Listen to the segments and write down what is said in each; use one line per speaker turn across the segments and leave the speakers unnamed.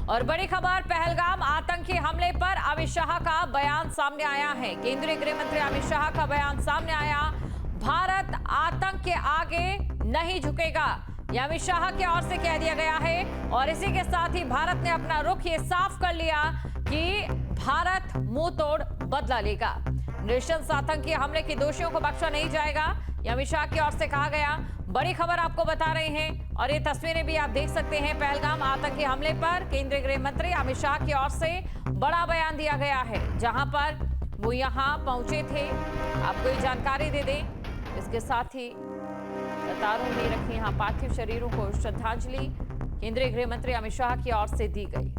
और बड़ी खबर, पहलगाम आतंकी हमले पर अमित शाह का बयान सामने आया है। केंद्रीय गृह मंत्री अमित शाह का बयान सामने आया। भारत आतंक के आगे नहीं झुकेगा, यह अमित शाह की ओर से कह दिया गया है। और इसी के साथ ही भारत ने अपना रुख ये साफ कर लिया कि भारत मुंह तोड़ बदला लेगा। नृशंस आतंकी हमले के दोषियों को बख्शा नहीं जाएगा, यह अमित शाह की ओर से कहा गया। बड़ी खबर आपको बता रहे हैं और ये तस्वीरें भी आप देख सकते हैं। पहलगाम आतंकी हमले पर केंद्रीय गृह मंत्री अमित शाह की ओर से बड़ा बयान दिया गया है, जहां पर वो यहां पहुंचे थे। आपको ये जानकारी दे दें, इसके साथ ही कतारों में रखे यहां पार्थिव शरीरों को श्रद्धांजलि केंद्रीय गृह मंत्री अमित शाह की ओर से दी गई।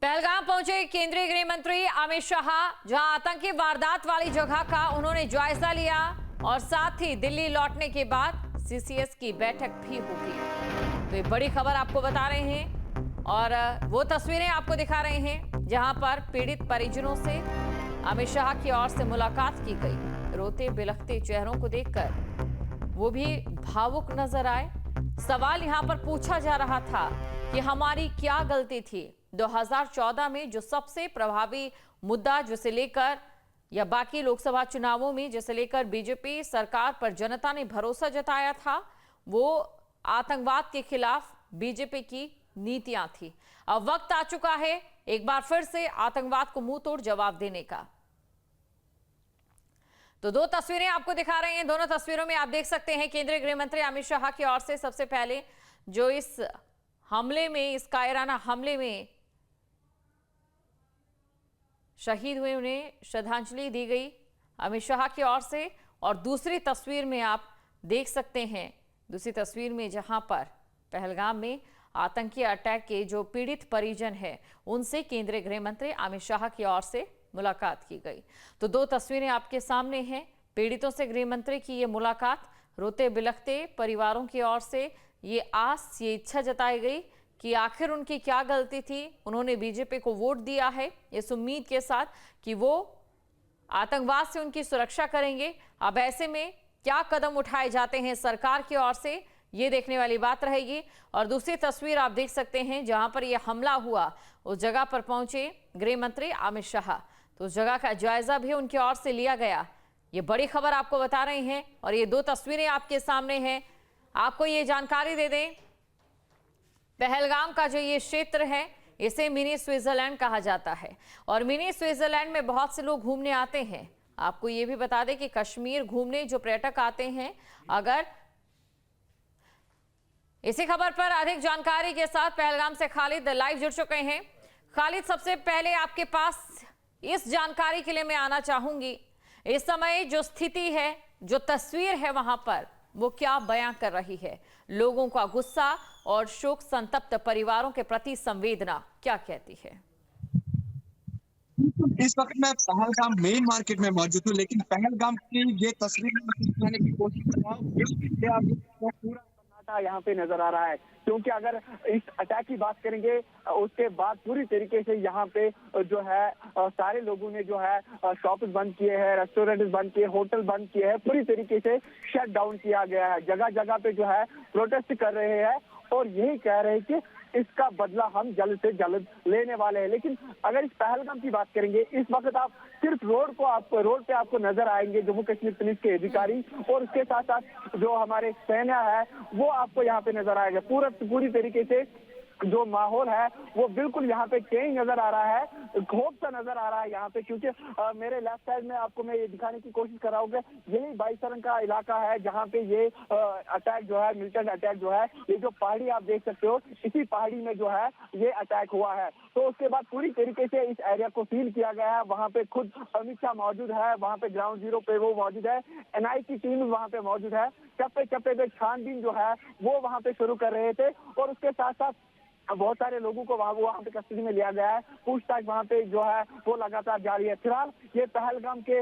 पहलगाम पहुंचे केंद्रीय गृह मंत्री अमित शाह, जहां आतंकी वारदात वाली जगह का उन्होंने जायजा लिया और साथ ही दिल्ली लौटने के बाद सीसीएस की बैठक भी होगी। तो ये बड़ी खबर आपको बता रहे हैं और वो तस्वीरें आपको दिखा रहे हैं जहां पर पीड़ित परिजनों से अमित शाह की ओर से मुलाकात की गई। रोते बिलखते चेहरों को देखकर वो भी भावुक नजर आए। सवाल यहां पर पूछा जा रहा था कि हमारी क्या गलती थी। 2014 में जो सबसे प्रभावी मुद्दा जिसे लेकर या बाकी लोकसभा चुनावों में जिसे लेकर बीजेपी सरकार पर जनता ने भरोसा जताया था, वो आतंकवाद के खिलाफ बीजेपी की नीतियां थी। अब वक्त आ चुका है एक बार फिर से आतंकवाद को मुंह तोड़ जवाब देने का। तो दो तस्वीरें आपको दिखा रहे हैं। दोनों तस्वीरों में आप देख सकते हैं केंद्रीय गृह मंत्री अमित शाह की ओर से सबसे पहले जो इस हमले में, इस कायराना हमले में शहीद हुए उन्हें श्रद्धांजलि दी गई अमित शाह की ओर से। और दूसरी तस्वीर में आप देख सकते हैं, दूसरी तस्वीर में जहां पर पहलगाम में आतंकी अटैक के जो पीड़ित परिजन हैं उनसे केंद्रीय गृह मंत्री अमित शाह की ओर से मुलाकात की गई। तो दो तस्वीरें आपके सामने हैं। पीड़ितों से गृह मंत्री की ये मुलाकात, रोते बिलखते परिवारों की ओर से ये आस, ये इच्छा जताई गई कि आखिर उनकी क्या गलती थी। उन्होंने बीजेपी को वोट दिया है इस उम्मीद के साथ कि वो आतंकवाद से उनकी सुरक्षा करेंगे। अब ऐसे में क्या कदम उठाए जाते हैं सरकार की ओर से, ये देखने वाली बात रहेगी। और दूसरी तस्वीर आप देख सकते हैं जहां पर यह हमला हुआ, उस जगह पर पहुंचे गृह मंत्री अमित शाह। तो उस जगह का जायजा भी उनकी ओर से लिया गया। ये बड़ी खबर आपको बता रहे हैं और ये दो तस्वीरें आपके सामने हैं। आपको ये जानकारी दे दें, पहलगाम का जो ये क्षेत्र है इसे मिनी स्विट्जरलैंड कहा जाता है और मिनी स्विट्जरलैंड में बहुत से लोग घूमने आते हैं। आपको ये भी बता दें कि कश्मीर घूमने जो पर्यटक आते हैं, अगर इसी खबर पर अधिक जानकारी के साथ पहलगाम से खालिद लाइव जुड़ चुके हैं। खालिद, सबसे पहले आपके पास इस जानकारी के लिए मैं आना चाहूंगी, इस समय जो स्थिति है, जो तस्वीर है वहां पर, वो क्या बयां कर रही है? लोगों का गुस्सा और शोक संतप्त परिवारों के प्रति संवेदना क्या कहती है?
इस वक्त मैं पहलगाम मेन मार्केट में मौजूद हूँ, लेकिन पहलगाम की ये तस्वीर मैं दिखाने की कोशिश कर रहा हूँ। ये आप पूरा सन्नाटा यहाँ पे नजर आ रहा है, क्योंकि अगर इस अटैक की बात करेंगे उसके बाद पूरी तरीके से यहाँ पे जो है सारे लोगों ने जो है शॉप्स बंद किए हैं, रेस्टोरेंट बंद किए, होटल बंद किए हैं, पूरी तरीके से शट डाउन किया गया है। जगह जगह पे जो है प्रोटेस्ट कर रहे हैं और यही कह रहे हैं कि इसका बदला हम जल्द से जल्द लेने वाले हैं। लेकिन अगर इस पहलगाम की बात करेंगे, इस वक्त आप सिर्फ रोड पे आपको नजर आएंगे जम्मू कश्मीर पुलिस के अधिकारी और उसके साथ साथ जो हमारे सेना है वो आपको यहाँ पे नजर आएगा। पूरी तरीके से जो माहौल है वो बिल्कुल यहाँ पे चेंज नजर आ रहा है, खौफ सा नजर आ रहा है यहाँ पे, क्योंकि मेरे लेफ्ट साइड में आपको मैं ये दिखाने की कोशिश कर रहा हूँ कि यही बाईसरन का इलाका है जहाँ पे ये अटैक जो है, मिलिटेंट अटैक जो है, ये जो पहाड़ी आप देख सकते हो, इसी पहाड़ी में जो है ये अटैक हुआ है। तो उसके बाद पूरी तरीके से इस एरिया को सील किया गया है। वहाँ पे खुद अमित शाह मौजूद है, वहाँ पे ग्राउंड जीरो पे वो मौजूद है, एनआई की टीम वहाँ पे मौजूद है। चप्पे चप्पे पे छानबीन जो है वो वहाँ पे शुरू कर रहे थे और उसके साथ साथ बहुत सारे लोगों को वहां पे कस्टडी में लिया गया है। पूछताछ वहां पे जो है वो लगातार जारी है। फिलहाल ये पहलगाम के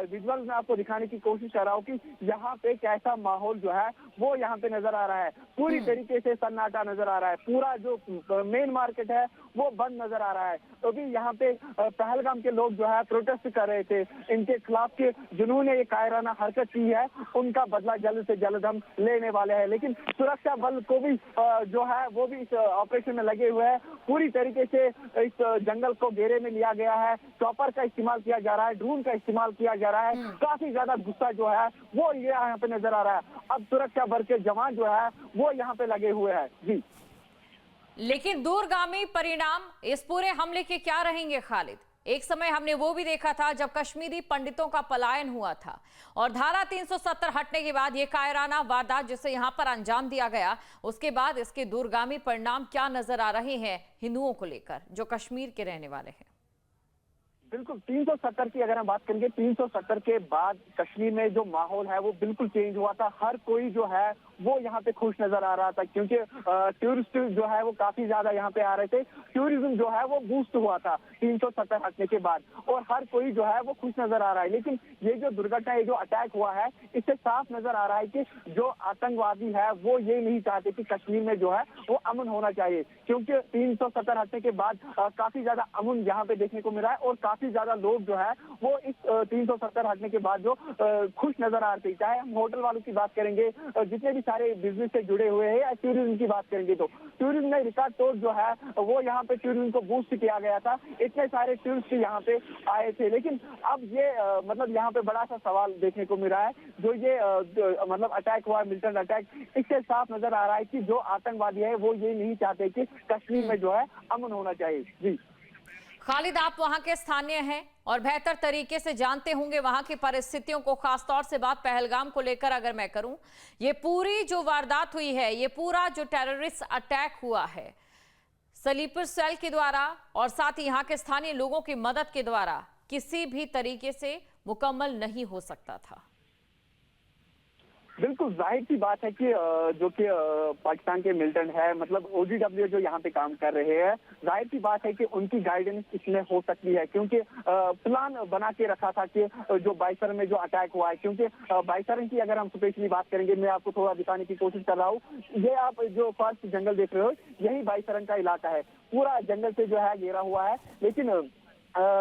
विजुअल्स में आपको दिखाने की कोशिश कर रहा हूँ कि यहाँ पे कैसा माहौल जो है वो यहाँ पे नजर आ रहा है। पूरी तरीके से सन्नाटा नजर आ रहा है। पूरा जो मेन मार्केट है वो बंद नजर आ रहा है। तो भी यहाँ पे पहलगाम के लोग जो है प्रोटेस्ट कर रहे थे इनके खिलाफ के जिन्होंने ये कायराना हरकत की है उनका बदला जल्द से जल्द हम लेने वाले हैं। लेकिन सुरक्षा बल को भी जो है वो भी इस ऑपरेशन में लगे हुए हैं। पूरी तरीके से इस जंगल को घेरे में लिया गया है। चॉपर का इस्तेमाल किया जा रहा है, ड्रोन का इस्तेमाल किया जा रहा है। काफी ज्यादा गुस्सा जो है वो ये यहाँ पे नजर आ रहा है। अब सुरक्षा बल के जवान जो है वो यहाँ पे लगे हुए हैं। जी,
लेकिन दूरगामी परिणाम इस पूरे हमले के क्या रहेंगे खालिद? एक समय हमने वो भी देखा था जब कश्मीरी पंडितों का पलायन हुआ था और धारा 370 हटने के बाद ये कायराना वारदात जिसे यहां पर अंजाम दिया गया, उसके बाद इसके दूरगामी परिणाम क्या नजर आ रहे हैं हिंदुओं को लेकर जो कश्मीर के रहने वाले हैं?
बिल्कुल 370 की अगर हम बात करेंगे, 370 के बाद कश्मीर में जो माहौल है वो बिल्कुल चेंज हुआ था। हर कोई जो है वो यहाँ पे खुश नजर आ रहा था क्योंकि टूरिस्ट जो है वो काफी ज्यादा यहाँ पे आ रहे थे। टूरिज्म जो है वो बूस्ट हुआ था 370 हटने के बाद और हर कोई जो है वो खुश नजर आ रहा है। लेकिन ये जो दुर्घटना, ये जो अटैक हुआ है, इससे साफ नजर आ रहा है कि जो आतंकवादी है वो ये नहीं चाहते कि कश्मीर में जो है वो अमन होना चाहिए, क्योंकि 370 हटने के बाद काफी ज्यादा अमन यहाँ पे देखने को मिला है और काफी ज्यादा लोग जो है वो इस 370 हटने के बाद जो खुश नजर आ रहे थे। चाहे हम होटल वालों की बात करेंगे, जितने भी सारे बिजनेस से जुड़े हुए हैं, या टूरिज्म की बात करेंगे तो टूरिज्म में रिकॉर्ड तोड़ जो है वो यहाँ पे टूरिज्म को बूस्ट किया गया था। इतने सारे टूरिस्ट यहाँ पे आए थे। लेकिन अब ये मतलब यहाँ पे बड़ा सा सवाल देखने को मिल रहा है। जो ये मतलब अटैक हुआ, मिलिटेंट अटैक, इससे साफ नजर आ रहा है कि जो आतंकवादी है वो ये नहीं चाहते कि कश्मीर में जो है अमन होना चाहिए। जी
खालिद, आप वहां के स्थानीय हैं और बेहतर तरीके से जानते होंगे वहां की परिस्थितियों को। खासतौर से बात पहलगाम को लेकर अगर मैं करूं, ये पूरी जो वारदात हुई है, ये पूरा जो टेररिस्ट अटैक हुआ है स्लीपर सेल के द्वारा और साथ ही यहाँ के स्थानीय लोगों की मदद के द्वारा किसी भी तरीके से मुकम्मल नहीं हो सकता था।
बिल्कुल जाहिर सी बात है कि जो कि पाकिस्तान के मिलिटेंट है, मतलब OGW जो यहाँ पे काम कर रहे हैं, जाहिर सी बात है कि उनकी गाइडेंस इसमें हो सकती है, क्योंकि प्लान बना के रखा था कि जो बाइसरन में जो अटैक हुआ है, क्योंकि बाइसरन की अगर हम स्पेशली बात करेंगे, मैं आपको थोड़ा दिखाने की कोशिश कर रहा हूँ। ये आप जो फर्स्ट जंगल देख रहे हो, यही बाइसरन का इलाका है। पूरा जंगल से जो है घेरा हुआ है। लेकिन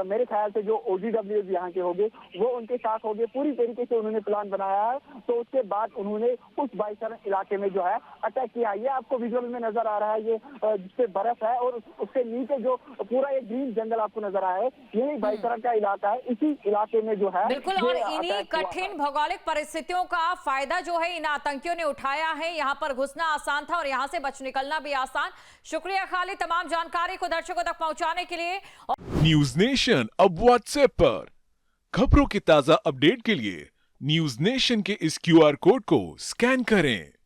मेरे ख्याल से जो OGW यहाँ के होंगे वो उनके साथ होंगे। पूरी तरीके से उन्होंने प्लान बनाया है, तो उसके बाद उन्होंने उस बाइसरन इलाके में जो है अटैक किया। ये आपको विजुअल में नजर आ रहा है, ये जिसपे बर्फ है और उसके नीचे जो पूरा एक ग्रीन जंगल आपको नजर आया है, यही बाइसरन का इलाका है। इसी इलाके में जो है
बिल्कुल, और इन्हीं कठिन भौगोलिक परिस्थितियों का फायदा जो है इन आतंकियों ने उठाया है। यहाँ पर घुसना आसान था और यहाँ से बच निकलना भी आसान। शुक्रिया खालिद तमाम जानकारी को दर्शकों तक पहुंचाने के लिए।
न्यूज नेशन अब व्हाट्सएप पर खबरों के ताजा अपडेट के लिए न्यूज नेशन के इस QR कोड को स्कैन करें।